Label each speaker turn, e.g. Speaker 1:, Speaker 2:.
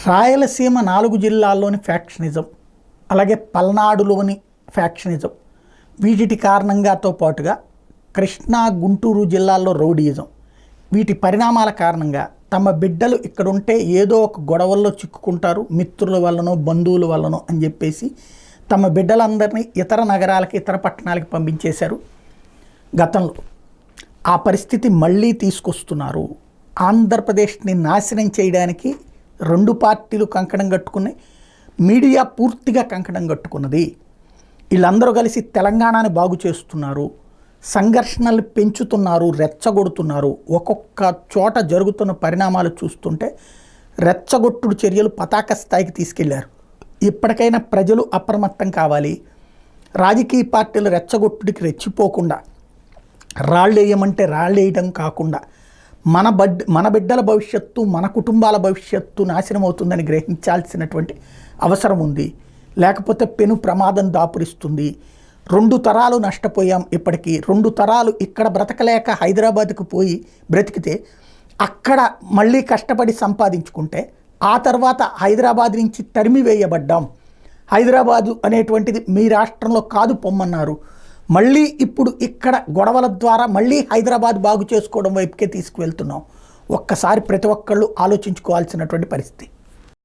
Speaker 1: రాయలసీమ 4 జిల్లాల్లోని ఫ్యాక్షనిజం, అలాగే పల్నాడులోని ఫ్యాక్షనిజం, వీటి కారణంగాతో పాటుగా కృష్ణా గుంటూరు జిల్లాల్లో రౌడీయిజం, వీటి పరిణామాల కారణంగా తమ బిడ్డలు ఇక్కడుంటే ఏదో ఒక గొడవల్లో చిక్కుకుంటారు, మిత్రుల వల్లనో బంధువుల వల్లనో అని చెప్పేసి తమ బిడ్డలందరినీ ఇతర నగరాలకి ఇతర పట్టణాలకి పంపించేశారు గతంలో. ఆ పరిస్థితి మళ్ళీ తీసుకొస్తున్నారు. ఆంధ్రప్రదేశ్ని నాశనం చేయడానికి 2 పార్టీలు కంకణం కట్టుకున్నాయి, మీడియా పూర్తిగా కంకణం కట్టుకున్నది. వీళ్ళందరూ కలిసి తెలంగాణని బాగు చేస్తున్నారు, సంఘర్షణలు పెంచుతున్నారు, రెచ్చగొడుతున్నారు. ఒక్కొక్క చోట జరుగుతున్న పరిణామాలు చూస్తుంటే రెచ్చగొట్టుడు చర్యలు పతాక స్థాయికి తీసుకెళ్లారు. ఇప్పటికైనా ప్రజలు అప్రమత్తం కావాలి. రాజకీయ పార్టీలు రెచ్చగొట్టుడికి రెచ్చిపోకుండా రాళ్ళు వేయమంటే రాళ్ళు వేయడం కాకుండా మన బిడ్డల భవిష్యత్తు, మన కుటుంబాల భవిష్యత్తు నాశనం అవుతుందని గ్రహించాల్సినటువంటి అవసరం ఉంది. లేకపోతే పెను ప్రమాదం దాపురిస్తుంది. 2 తరాలు నష్టపోయాం. ఇప్పటికీ 2 తరాలు ఇక్కడ బ్రతకలేక హైదరాబాద్కు పోయి బ్రతికితే అక్కడ మళ్ళీ కష్టపడి సంపాదించుకుంటే ఆ తర్వాత హైదరాబాద్ నుంచి తరిమి వేయబడ్డాం. హైదరాబాదు అనేటువంటిది మీ రాష్ట్రంలో కాదు పొమ్మన్నారు. మళ్ళీ ఇప్పుడు ఇక్కడ గొడవల ద్వారా మళ్ళీ హైదరాబాద్ బాగు చేసుకోవడం వైపుకే తీసుకువెళ్తున్నాం. ఒక్కసారి ప్రతి ఒక్కళ్ళు ఆలోచించుకోవాల్సినటువంటి పరిస్థితి.